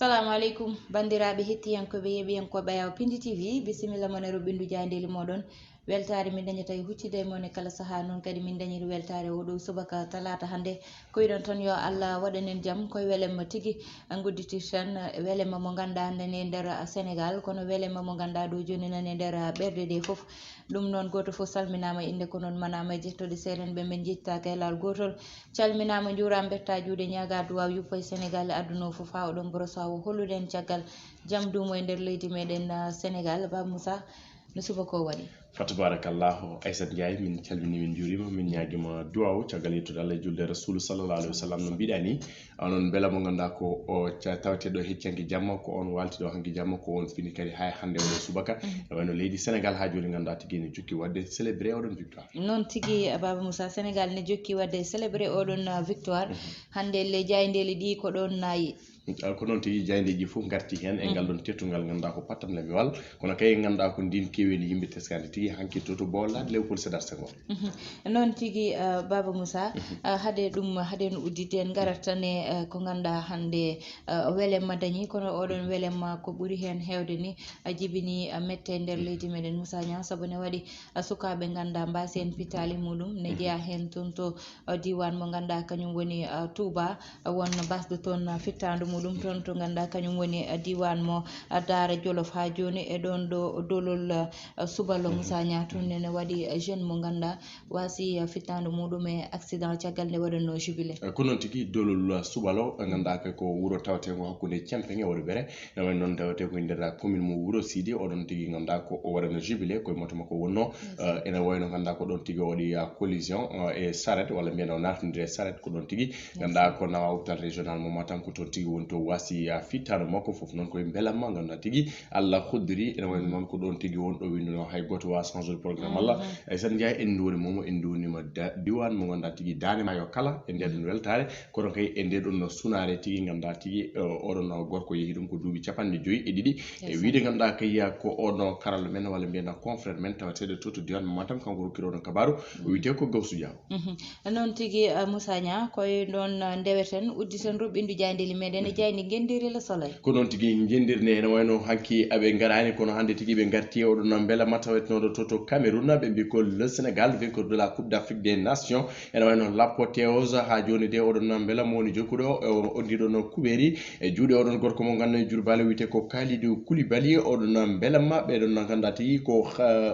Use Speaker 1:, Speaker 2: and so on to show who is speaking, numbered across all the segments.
Speaker 1: Assalamu alaikum bandiraɓe hettiyankoɓe yeɓiyankoɓe yaw Piindi TV bisimilla monero bindu jandeli moɗon weltare min dañata e huccide mon e kala saaha noon kadi min dañiri weltare oɗo subaka talata hande koyɗon tan yo Allah waɗanen jaam koye welema tigui gudditirtan welema mo ganduɗa nane e nder Sénégal kono welema mo ganduɗa ɗo joni nane e nder ɓerɗe ɗe foof ɗum noon goto foof salminama inde ko noon manama e jettoɗe seeɗen ɓe min jettaka e lawol gotol calminama jurama betta juuɗe ñaga duwaw yuppa e Sénégal aduna o foof ha oɗon borosawo hollude en caggal jaam dumo e nder leydi meɗen Sénégal Baba Moussa no subako waɗi
Speaker 2: fatabarakallahu Aissata Ndiaye min calmini min juurima min ñaguima duwaw caggal yettude Allah e julde rasulu sallallahu alaihi wasallam no mbiɗa ni onon beela mo ganduɗa ko o tawateɗo heccanki jamma ko on waltiɗo hanki jamma ko on fini kadi hay hande oɗo subaka e wayno leydi Sénégal ha joni ganduɗa tigui ne jokki wadde célébré oɗon victoire
Speaker 1: noon tigui Baba Moussa Sénégal ne jokki wadde célébré oɗon victoire hande le jayndeli ɗi ko ɗon nayi
Speaker 2: ko noon tigi jayndeji fof garti hen e ngal ɗon tettugal ganduɗa ko pattam mi wal kono kay ganduɗa ko ndin keweni yimɓe teskade tigui hanki toto bollade Léopold Sédar Senghor
Speaker 1: noon tigui Baba Moussa haade ɗum haaden uddide en garat tan e ko ganduɗa hande welema dañi kono oɗon welema ko ɓuuri hen hewde ni jibini mette nder leydi meɗen Moussa Niang saabu ne waɗi sukaɓe ganduɗa mbasi en pitali muɗum ne jeeya hen toon to diwan mo ganduɗa kañum woni Touba won basde toon fittandu muɗum toon to ganduɗa kañum woni diwan mo Daara Jolof ha joni e ɗon ɗo dolol subalo Moussa Niang toon ne waɗi jeune mo ganduɗa wasi fittandu muɗum e accident caggal nde waɗanno jubilé
Speaker 2: ko noon tigui dolol subalo ganduɗa ko wuuro tawatego hakkude Thiampé e Wuro Béré ne wayno noon tawate ko nder commune mo Wuro Sidi oɗon tigui ganduɗa ko o waɗano jubilé koye motoma ko wonno ene wayno ganduɗa ko ɗon tigui waɗi collision e charrette walla mbiyen o natnodiri e charrette ko ɗon tigui ganduɗa ko nawa hôpital régional mo Matam ko toon tigui woni to wasi fittano makko foof noon koye beelamma ganduɗa tigui Allah hoddiri ene wayno noon ko ɗon tigui wonɗo winduno hay goto wa changer programme Allah Aissata Ndiaye en duwoni momo en duwnima diwan mo ganduɗa tigui dane ma yo kala e ndeɗon weltare kono kay e ndeɗon sunare tigui ganduɗa tigui oɗon gorko yeehi ɗum ko duuɓi 52 e wiide ganduɗa kay ko ono karalla men walla mbiyana confrère men tawateɗo toto diwan mo Matam kanko rokkiroɗon kabaru o wiyete ko Gawsu Diaw
Speaker 1: noon tigui Moussa Niang koye ɗon ndeweten udditen ruɓɓindu jayndeli meɗen e jayndi gendiri le soleil
Speaker 2: ko noon tigui gendirne ene wayno hanki aɓe garani kono hande tigui ɓe garti oɗon beela matawetnoɗo toto Cameroun ɓe mbi ko le Sénégal vainqueur de la Coupe d'Afrique des Nations ene wayno l'apothéose ha joni de oɗon beela mo woni jokkuɗo o ndiɗon kuɓeri e juuɗe oɗon gorko mo ganduɗa jurbali wiyete ko Kalidou Koulibaly oɗon beelamma ɓeɗon ganduɗa tigui ko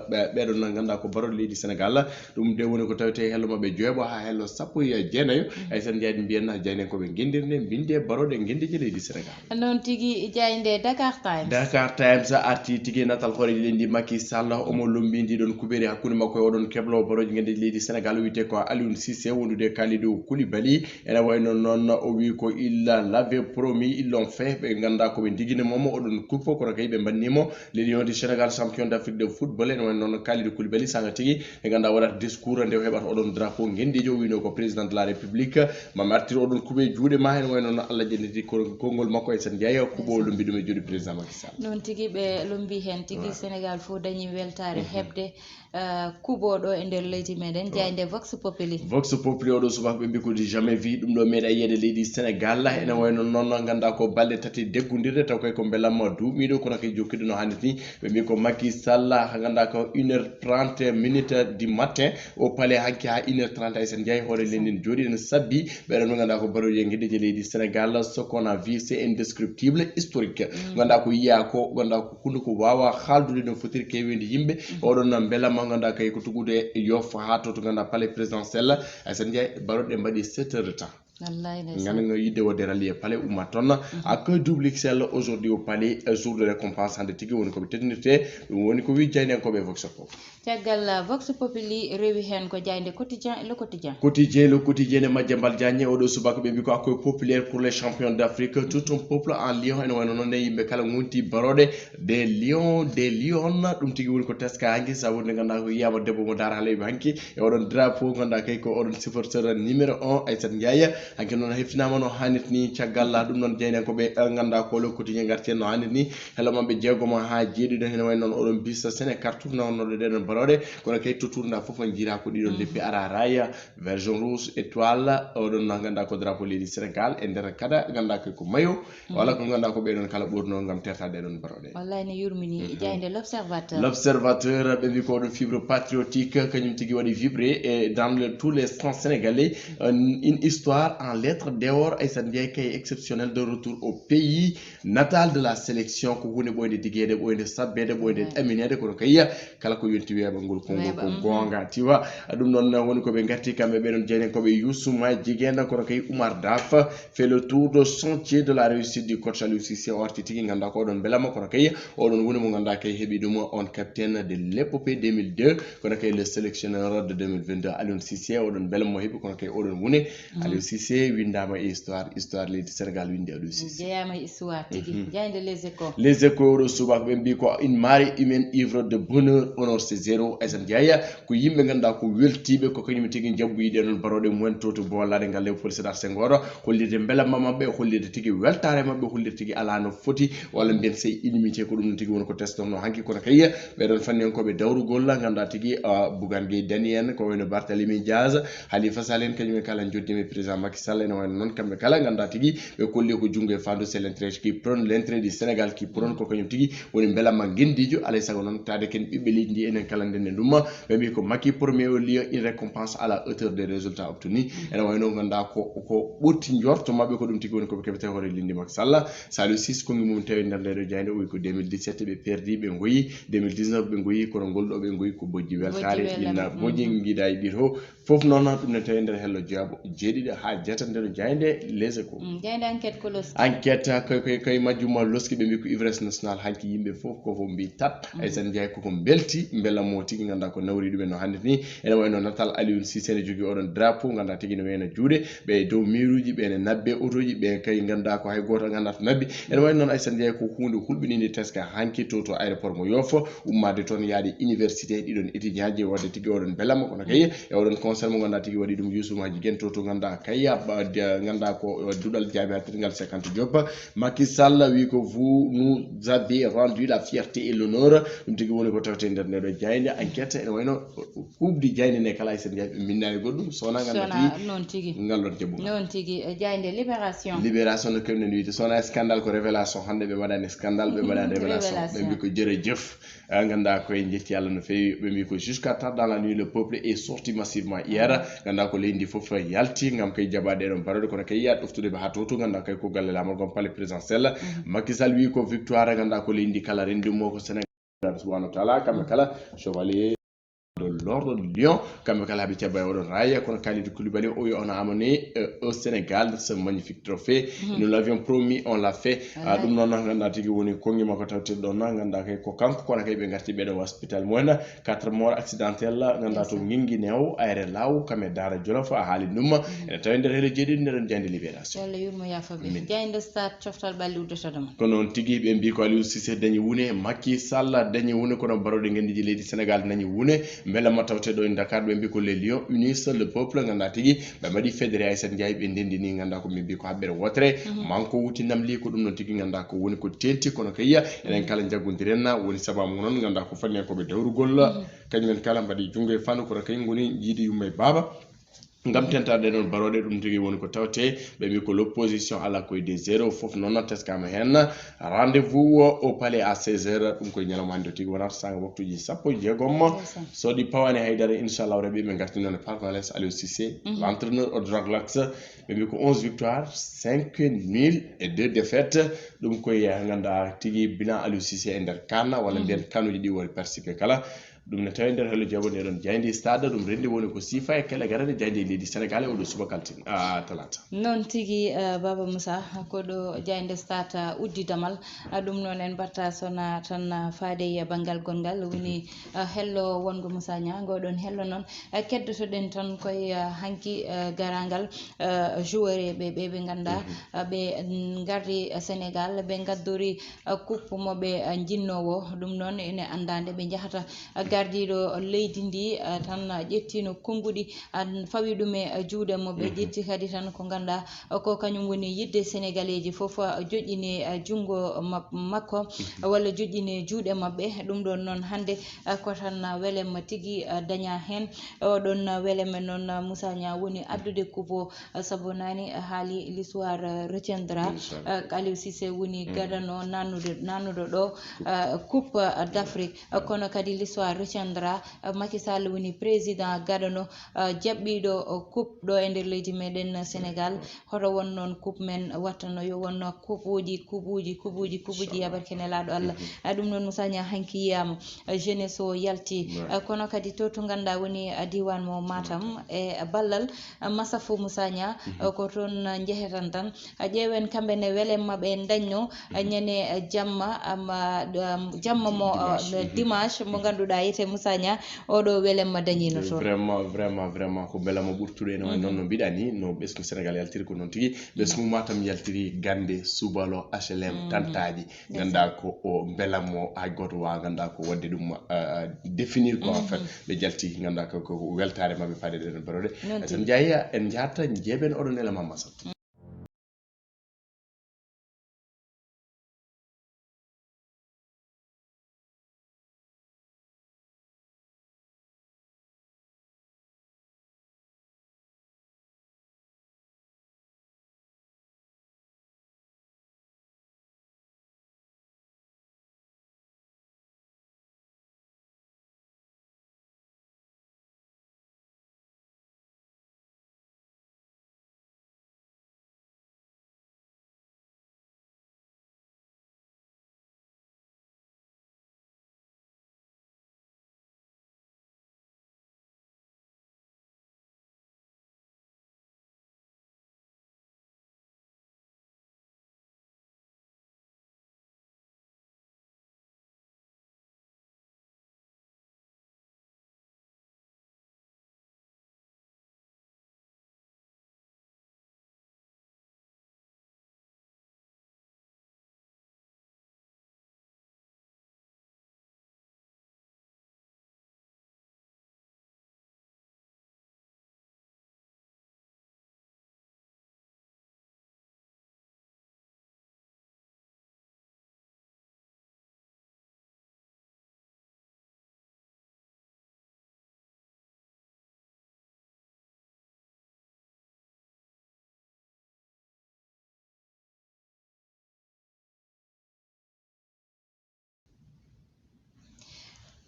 Speaker 2: ɓeɗon ganduɗa ko baroɗe leydi Sénégal ɗum de woni ko tawete hello mabɓe jeeɓo ha hello sappo e jeenayo Aissata Ndiaye mbiyen jaynen koɓe gendirde binde baroɗe gendeji leydi Sénégal
Speaker 1: noon tigui jaynde Dakar
Speaker 2: Times arti tigui natal hoore lendi Macky Sall omo lombi ndiɗon kuɓeri hakkude makko e oɗon keblo baroji gendeji leydi Sénégal wiyete ko Aliou Cissé wondude Kalidou Koulibaly ene wayno noon o wi ko il l'avait promis ils l'ont fait ɓe ganduɗa koɓe diguine momo oɗon coupe kono kay ɓe bannimo les Lions du Sénégal champion d'Afrique de football ene wayno noon Kalidou Koulibaly sanga tigui ɓe ganduɗa waɗata discours nde heɓata oɗon drapeau gendijo o wino ko président de la république mami artir oɗon kuuɓe juuɗe ma ene wayno noon Allah janniti konngol makko Aissata Ndiaye kuuɓo lombi ɗum e juuɗe président Macky Sall
Speaker 1: noon tigui ɓe lombi hen tigui Sénégal fo dañi weltare hebde kuuɓoɗo e nder leydi meɗen jayde Vox Populi
Speaker 2: oɗo subaka ɓe mbi ko jamais vu ɗum ɗo meeɗa yiyede leydi Sénégal ene wayno noon ganduɗa ko balɗe tati deggodirde taw kay ko beelamma duuɓiɗo kono kay jokkiɗo no hanniti ni ɓe mbi ko Macky Sall ganduɗa ko 1h30 du matin o paale hanki ha 1h30 Aissata Ndiaye hoore lendin jooɗi ene sabbi ɓeɗon ɓe ganduɗa ko baroji gueɗeji leydi Sénégal ce qu'on a vu c'est indescriptible historique ganduɗa ko yiya ko ganduɗa ko hunde ko wawa haaldude no fotiri kewede yimɓe oɗon beelamma ganduɗa kay ko tugude yofa ha to ganduɗa palais présidentiel Aissata Ndiaye baroɗe mbaɗi 7 heures de temps ngana yidde wodde rallier palais umma toon accueil double XL aujourd'hui au palais jour de récompense hande tigui woni koɓe teddinirte ɗum woni ko wi jaynen koɓe Vox Populi
Speaker 1: caggal Vox Populi rewi hen ko jayde quotidien le
Speaker 2: quotidien e Madiambal Diagne oɗo subaka ɓe mbi ko accueil populaire pour les champions d'Afrique tout un peuple en lion ene wayno noon yimɓe kala gonti baroɗe des lions ɗum tigui woni ko teska hanki saabu nde ganduɗa ko yiyama debbo mo Daara Haleyɓe hanki e oɗon drapeau ganduɗa kay ko oɗon supporteur numéro 1 Aissata Ndiaye hanke non heftinama no hanit ni cagalla dum non jeynen ko be ganda ko le quotidien garten no hanit ni helo mabbe jeegoma ha jeedi den way non odon bissa sene carte non no de den barode kono kay tourna fofu jira ko didon leppi ara raya version rouge étoile odon no ganda ko drapeau ledi Sénégal e der kada ganda ko mayo wala ko ganda ko be don kala borno ngam tertade don barode
Speaker 1: wallahi ne yurmini jeyde
Speaker 2: l'observateur be bi ko do fibre patriotique kanyum tigi wadi vibrer et dans tous les sens sénégalais une histoire en lettres d'or et ça devient exceptionnel de retour au pays natal de la sélection ko woni boyde digede boyde sabbede boyde aminede ko kayya kala ko yonti weba ngol kongo ko gonga tiwa dum non woni ko be garti kambe be don jeynen ko be Youssouma jigenda ko kay Oumar Daf fait le tour de sentier de la réussite du coach Aliou Cissé orti tigi nganda ko don belama ko kay o don woni mo nganda kay hebi dum on capitaine de l'épopée 2002 ko kay le sélectionneur de 2022 Aliou Cissé o don belamo hebi ko kay o don woni Aliou Cissé windama histoire le Sénégal windi Aliou Cissé
Speaker 1: jeyama histoire tigi jeyde
Speaker 2: les échos do subak be bi ko une marée humaine ivre de bonheur honor c'est zéro esen jaya ko yimbe ganda ko weltibe ko kanyum tigi jabbu yide non barode mon toto bolade ngal Léopold Sédar Senghor hollide belama mabbe hollide tigi weltare mabbe hollide tigi ala no foti wala ben sey illimité ko dum tigi won ko testo no hanki ko kay be don fannen ko be dawru golla ganda tigi Bougane Gueye Dany en ko woni Barthélémy Diaz Khalifa Sall kanyum kala joddimi président Macky Sall no non kambe kala ganda tigi be kolli ko jungue fandu c'est l'entrée qui prône l'entrée du Sénégal qui prône ko kanyum tigi woni belama gendijo alay sago non tade ken bibbe lidi enen kala den dum be bi ko Macky premier au lieu une récompense à la hauteur des résultats obtenus en wayno ganda ko botti njorto mabbe ko dum tigi woni ko be kebete hore lindi Macky Sall Saliou Ciss ko ngum tawi ndar de jayde o ko 2017 be perdi be ngoyi 2019 be ngoyi ko ngoldo be ngoyi ko bojji weltare inna bojji ngida e biro fof non dum ne tawi ndar hello jabo jeedide ha jeta ndar jayde les échos
Speaker 1: jayde enquête ko los
Speaker 2: enquête kay majjuma loski be mi ko ivresse national hanki yimbe fof ko fo mbi tat ay sen jay ko belti mbela mo tigi ganda ko nawri dum no hande ni ene wayno natal Aliou Cissé ne jogi odon drapeau ganda tigi no wena juude be dow miruji be ne nabbe otoji be kay ganda ko hay goto ganda to nabbi ene wayno non ay sen jay ko hunde hulbininde teska hanki to aéroport mo Yoff ummade ton yaadi université didon étudiant je wadde tigi odon belama kono kay e odon concert mo ganda tigi wadi dum Youssouma jigen to ganda kay ganda ko dudal jaabi hatirgal 50 job Macky Sall wi ko vous nous avez rendu la fierté et l'honneur dum tigi woni ko tawte nder ne do jayde enquête ene wayno kubdi jayde ne kala sen jaabi minnaari goddum sona ganda
Speaker 1: non tigi
Speaker 2: ngallon jebbu
Speaker 1: non tigi jayde libération
Speaker 2: no kemne wiide sona scandale ko révélation hande be wadani scandale be wadani révélation be bi ko jërëjëf ganda ko en jetti Yalla no fewi be bi ko jusqu'à tard dans la nuit le peuple est sorti massivement hier ganda ko lendi fof yalti ngam kay jabade don parode ko kay ya doftude be hatoto ganda kay ko galle lamal gon palais présidentiel Macky Sall wi ko victoire ganda ko lendi kala rendi mo ko Sénégal subhanahu wa ta'ala kam kala chevalier de l'ordre de Lion comme kala bi tiaba odon raya kono Kalidou Koulibaly o on a amené au Sénégal ce magnifique trophée nous l'avions promis on l'a fait dum non ganda tigi woni kongi mako tawte don ganda kay ko kanko kono kay be garti be do hospital moyna 4 morts accidentels ganda to ngingi new ayre law kame dara jolof a haali dum e tawi nder hele jeedi nder jande libération
Speaker 1: wala yurmo yafa be jande stade coftal balli udde tadam
Speaker 2: kono tigi be mbi ko Aliou Cissé dañi wune Macky Sall dañi wune kono barode ngendi leydi Sénégal dañi wune mbela ma tawte do Dakar be mbi ko les lions unissent le peuple ganda tigi be madi Fevrier sen jay be ndendini ganda ko mbi ko habere wotre manko wuti namli ko dum non tigi ganda ko woni ko tenti kono kayya enen kala jagondirenna woni sababu non ganda ko fanne ko be dawru golla kanymen kala mbadi jungo fanu ko kay ngoni jidi yummay baba ngam tentade non barode dum tigi woni ko tawte be mi ko l'opposition à la koy des zéro fof non teskama hen rendez-vous au palais à 16h dum koy nyalamande tigi wona sanga waktuji sappo jeegom so di pawane haydara inshallah rabbi be garti non Palais Aliou Cissé l'entraîneur au Draglax be mi ko 11 victoires 5 nuls et 2 défaites dum koy nganda tigi bilan Aliou Cissé e der kana wala der kanuji di wori participer kala dum ne tawi nder helo jabone don jayndi stade dum rendi woni ko sifa e kala garade jayndi leydi Sénégal o do subakaltin talata
Speaker 1: non tigi Baba Moussa ko do jayndi stade uddidamal dum non en batta sona tan faade e bangal gongal woni hello wongo Moussa nya godon hello non keddoto den tan koy hanki garangal joueur be ganda be gardi Sénégal be gaddori coupe mo be jinnowo dum non ene andande be jahata gardiɗo leydi ndi tan ƴettino konngudi fawi ɗum e juuɗe mo ɓe ƴetti kadi tan ko ganduɗa ko kañum woni yidde sénégalais ji fof joƴƴini junngo makko walla joƴƴini juuɗe maɓɓe ɗum ɗon noon hannde ko tan welema tigi daña heen oɗon welema noon Moussa Nia woni addude coupe sabu nani haali l'histoire retiendra Aliou Cissé woni gadano nannuɗo ɗo coupe d'Afrique kono kadi l'histoire retiendra Macky Sall woni président gadano jaɓɓiɗo coupe ɗo e nder leydi meɗen Sénégal hoto won noon coupe men wattano yo wonno kubuji yabarkenelaɗo Allah ɗum noon Moussa Nia hanki yiyama jeunesse o yalti kono kadi to ganduɗa woni diwan mo Matam e ballal Massafou Moussa Nia ko toon jehetan tan ƴeewen kamɓe ne wele maɓe dañno ñande jamma mo dimanche mo ganduɗa yete Moussa Nia oɗo welema dañino toon
Speaker 2: vraiment ko belama ɓurtuɗo ene wayi noon no mbiɗa ni no ɓesgu Sénégal yaltiri ko noon tigui ɓesgu Matam yaltiri gande subalo HLM tantaji ganduɗa ko o belanmo hay goto wawa ganduɗa ko wadde ɗum définir ko en fait ɓe jalti ganduɗa ko weltare mabɓe faade ɗen barode sen jeeyi en jahatta jeeɓen oɗon elema Massa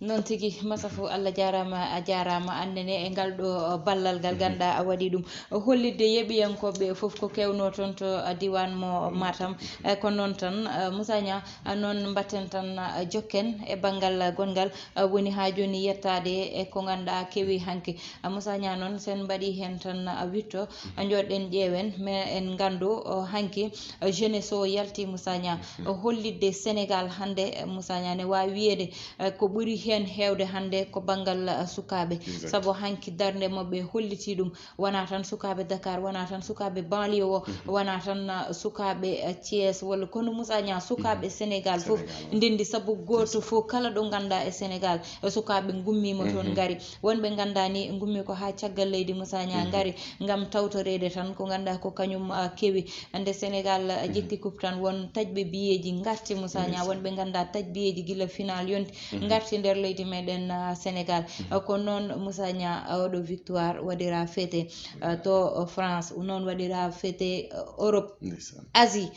Speaker 1: noon tigui Massafou Allah jarama a jarama annene e ngal ɗo ballal ngal ganduɗa a waɗi ɗum hollidde yeeɓiyankoɓe foof ko kewno toon to diwan mo Matam ko noon tan Moussa Nia noon batten tan jokken e banggal gongal woni ha joni yettade e ko ganduɗa keewi hanki Moussa Nia noon sen mbaɗi hen tan witto joɗɗen ƴeewen mais en gandu hanki jeunesse o yalti Moussa Nia hollidde Sénégal hande Moussa Nia ne wawi wiyede ko ɓuuri hen hewde hande ko banggal sukaɓe saabu hanki darde mabɓe holliti ɗum wona tan sukaɓe Dakar wona tan sukaɓe banlieue o wona tan sukaɓe Thiès walla kono Moussa Nia sukaɓe Sénégal foof ndendi saabu goto fof kala ɗo ganduɗa e Sénégal sukaɓe gummima toon gaari wonɓe gandani gummi ko ha caggal leydi Moussa Nia gaari gam tawtorede tan ko ganduɗa ko kañum keewi ande Sénégal jetti coupe tan won taƴɓe biyeji garti Moussa Nia wonɓe ganduɗa taƴ biyeji guila final yonti garti nder leydi meɗen Sénégal ko noon Moussa Nia oɗo victoire waɗira fêté to France noon waɗira fêté Europe Asie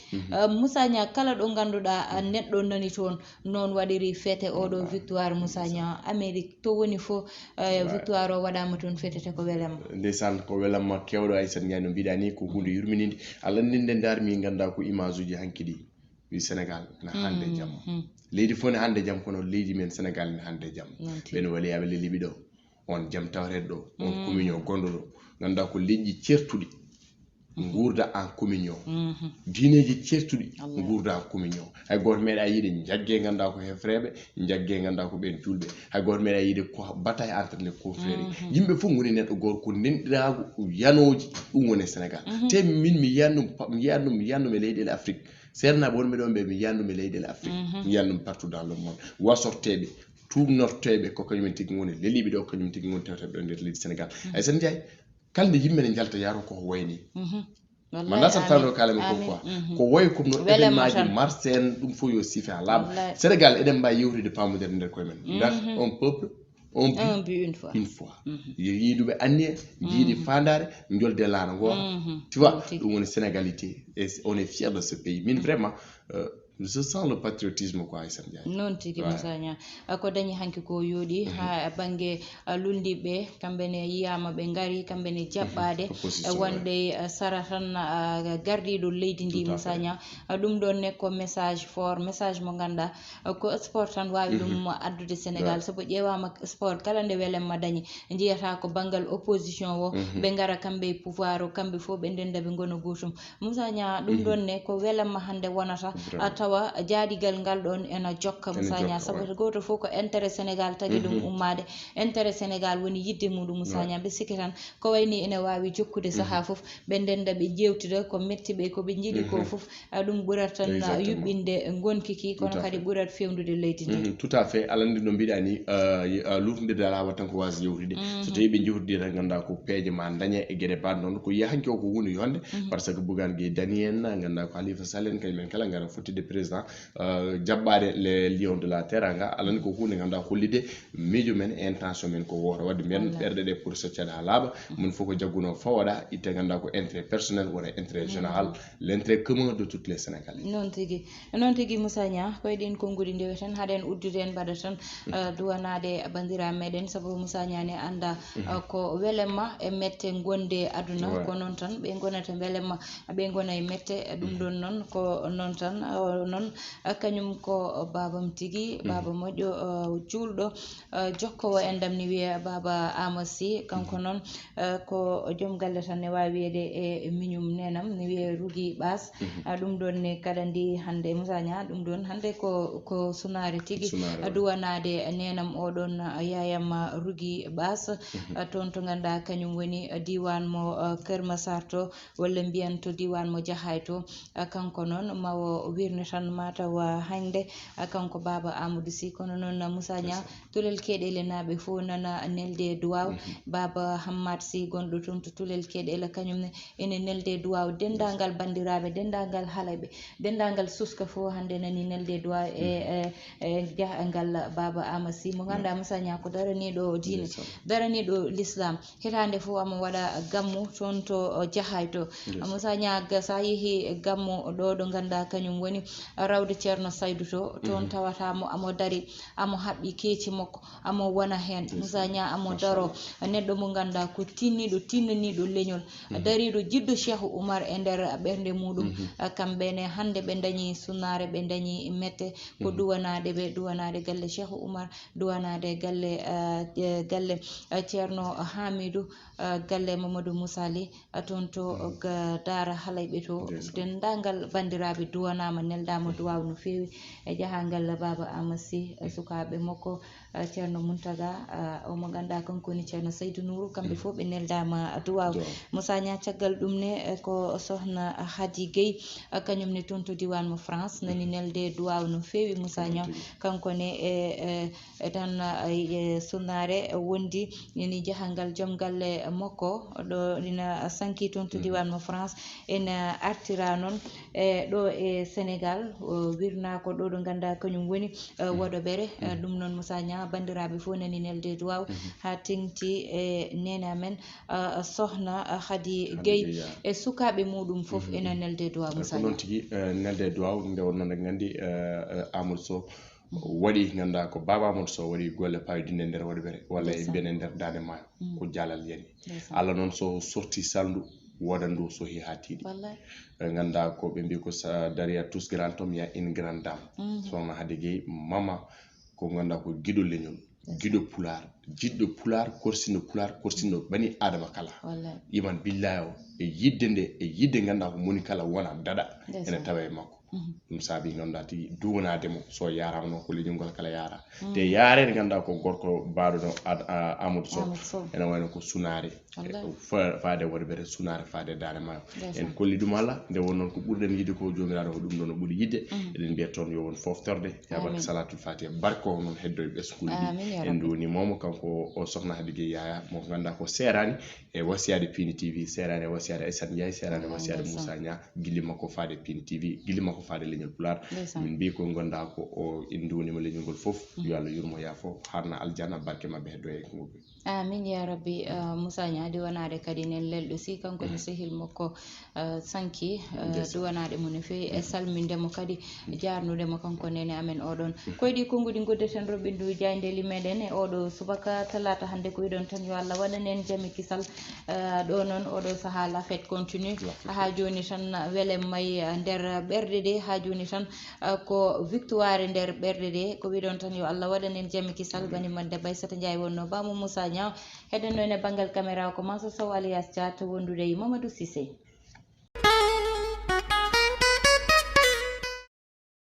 Speaker 1: Moussa Nia kala ɗo ganduɗa neɗɗo nani toon noon waɗiri fêté oɗo victoire Moussa Nia Amérique to woni fo victoire o waɗama toon fêtete ko welema
Speaker 2: ndeysan ko welama kewɗo Aissata Ndiaye no mbiɗa ni ko hunde yurminide Allah ninde darmi ganduɗa ko image uji hanki ɗi wi Sénégal na hande jaam leydi fof ne hande jaam kono leydi men Sénégal ne hande jaam ɓen waliyaɓe leliɓi ɗo on jaam tawrede ɗo on communion gonɗo ɗo ganduɗa ko leƴƴi certuɗi gurda en communion diineji certuɗi gurda en communion hay goto meeɗa yiide jaggue ganduɗa ko hefreɓe jaggue ganduɗa ko ɓen julɓe hay goto meeɗa yiide ko bataille entre les confrères yimɓe fof goni neɗɗo goto ko ndenɗirago yanoji ɗum woni Sénégal te min mi yiyannum e leyɗele Afrique sernaɓe wonɓe ɗon ɓe mi yiyannum e leyɗele Afrique mi yiyannum partout dans le monde wasorteɓe tout norteɓe ko kañumen tigi woni leliɓe ɗo kañum tigi woni tewteɓe ɗo nder leydi Sénégal ay sen jay kalde yimɓe ne jalta yaro ko wayni manda sa tawno kala mi ko quoi ko way comme no événement ji mars en ɗum fo yo sife ha laaɓa Sénégal eɗen mbawi yewtude pamodere nder koye men ndax un peuple un but une fois yiiduɓe anniye jiiɗi fandare jolde laana goto tu vois ɗum woni sénégalité et on est fier de ce pays min vraiment je sens le patriotisme quoi Aïssa Ndiaye
Speaker 1: non tigi musanya ko dañi hanki ko yodi ha bange lundiɓe kamɓe ne yiyama ɓe ngari kamɓe ne jaɓɓade wonde sara tan gardiɗo leydi ndi musanya ɗum ɗon ne ko message fort message mo ganda ko sport tan wawi ɗum addude Sénégal sabu ƴewama sport kala nde welenma dañi jiyata ko banggal opposition o ɓe ngara kamɓe pouvoir o kamɓe fof ɓe ndenda ɓe gona gotum musanya ɗum ɗon ne ko welanma hande wonata tawa jaadigal ngal ɗon ena jokka musanya sabu goto fof ko intérêt Sénégal tagi ɗum ummade intérêt Sénégal woni yidde muɗum musanya ɓe sikki tan ko wayni ene wawi jokkude saaha fof ɓe ndenda ɓe jewtida ko metti ɓe koɓe jiiɗi ko fof ɗum ɓuurat tan yuɓɓinde gonkiki kono kadi ɓuurat fewnude leydi ndi
Speaker 2: tout à fait alandi no mbiɗa ni lutudede ala wat tan ko wasa jewtude so tawi ɓe jewtidi tan ganda ko peeje ma daña e gueɗe baɗ noon ko yiya hanki o ko hunde yonde par ce que Bougane Gueye Dany en ganda ko Halifa Sall en kañumen kala gara fottide président jaɓɓade les lions de la teranga alani ko hunde ganda hollide miijo men intention men ko woto wadde men ɓerɗe ɗe pour soccade ha laaɓa mun fof ko jagguno fawoɗa itte ganda ko intérêt personnel wona intérêt général l'intérêt commun de toutes les Sénégalais
Speaker 1: non tigui Moussa Nia koye ɗin konngudi ndewe tan haɗen uddude en mbaɗa tan duwanade bandiraɓe meɗen saabu Moussa Nia ne anda ko welemma e mette gonde aduna ko noon tan ɓe gonata belemma ɓe gona e mette ɗum ɗon noon ko noon tan noon kañum ko babam tigui baba moƴƴo julɗo jokkowo en dam ni wiye baba Amassi kanko noon ko joom galle tan ne wawi wiyede e miñum nenam ne wiye Rugui Bass ɗum ɗon ne kala ndi hande Moussa Nia ɗum ɗon hande ko sunare tigui duwanade nenam oɗon yayam Rugui Bass toon to ganduɗa kañum woni diwan mo Keur Massar to walla mbiyan to diwan mo Jahay to kanko noon mawo wirne tan mataw hande kanko baba Amadou Sy kono noon Moussa Nia Tulel Keɗele naɓe fo nana nelde duwaw baba Hammad Sy gonɗo toon to Tulel Keɗele kañumne ene nelde duwaw dendagal bandiraɓe dendagal haalaɓe dendagal suska fo hande nani nelde duwaw e jahangal baba Amadou Sy mo ganduɗa Moussa Nia ko daraniɗo diine daraniɗo l'islam hitande fo amo waɗa gammu toon to Jahay to Moussa Nia sa yeehi gammu ɗo ɗo ganduɗa kañum woni rawde ceerno Saydou to toon tawatamo amo dari amo haɓɓi keeci makko amo wona hen Moussa Nia amo daro neɗɗo mo ganduɗa ko tinniɗo tinnaniɗo leñol dariɗo jiɗɗo Cheikh Oumar e nder ɓernde muɗum kamɓene hande ɓe dañi sunnare ɓe dañi mette ko duwanade ɓe duwanade galle Cheikh Oumar duwanade galle ceerno Hamidou galle Mamadou Moussa Ly toon to Dara Halayɓe to dendagal bandiraɓe duwanama neldama duwaw no fewi e jahangal baba Amassi sukaɓe makko ceerno Muntaga omo ganduɗa kankoni ceerno Seydou Nourou kamɓe fof ɓe neldama duwaw Moussa Nia caggal ɗum ne ko sohna Hadi Gueye kañumne toon to diwan mo France nani nelde duwaw no fewi Moussa Nia kankone e tan sunnare wondi ni jahangal joom galle makko ɗo ina sanki toon to diwan mo France ena artira noon e ɗo e Sénégal wirna ko ɗo ɗo ganduɗa kañum woni Woɗoɓere ɗum noon Moussa Nia bandiraɓe fof nani nelde duwaw ha tengti e nene amen sohna Hadi Gueye e sukaɓe muɗum fof ena nelde duwaw Moussa Nia
Speaker 2: ko noon tigui nelde duwaw nde wonno ne gandi Amadou Sow waɗi ganduɗa ko baba Amadou Sow waɗi golle payodinde nder Woɗoɓere walla e mbiyane nder Dande Maayo ko jaalal yani Allah noon so sorti saldu wodan ndu so ha tiiɗi ganduɗa ko ɓe mbi ko derrière tous grand homme il y a une grande dame sohna Hadi Gueye mama ko ganduɗa ko guiɗo leñol guiɗo Pulaar jiɗɗo pular korsino bani adama kala iman billahi e yidde ganda ko moni kala wona dada ene tawe makko ɗum saabi ganda tigi duwanademo so yarama noon ko leñolngol kala yara te yaare ganda ko gorko baɗono Amadou Sow ene wayno ko sunare faade worbere sunare faade dane mayo en kolli ɗum Allah nde won noon ko ɓurɗen yidde ko jomiraɗo ko ɗum ɗon o ɓuuri yidde eɗen mbiya toon yo won foftorde yabarka salatul fatiha barke o noon heddo e ɓeskude ɗi en duwoni momo kanko o sohna Hadi Gueye Yaya mo ganda ko serani e wasiyade Piindi TV serani e wasiyade Aissata Ndiaye serani e wasiyade Moussa Nia gilli makko faade Piindi TV gilli makko faade leñol pular min mbi ko gonda ko o en duwonima leñol ngol foof yo Allah yurmo yaafo harna aljanna barke mabɓe heddo e muɓe
Speaker 1: amin ya rabbi Moussa Nia diwanade kadi nen lelɗo si kanko ne sehil makko sanki diwanade mo no fewi e salmindemo kadi jarnudemo kanko nene amen oɗon koyɗi konngudi goddeten roɓindu jayndeli meɗen e oɗo subaka talata hande ko wiɗon tan yo Allah waɗanen jami kisal ɗo noon oɗo saaha la fête continue ha joni tan weele may nder ɓerɗe ɗe ha joni tan ko victoire nder ɓerɗe ɗe ko wiɗon tan yo Allah waɗanen jami kisal bani madde Aissata Ndiaye wonno bamo Moussa Nia heɗen noon e banggal caméra ko Mansa Sow alias Dia to wondude Mamadou Cissé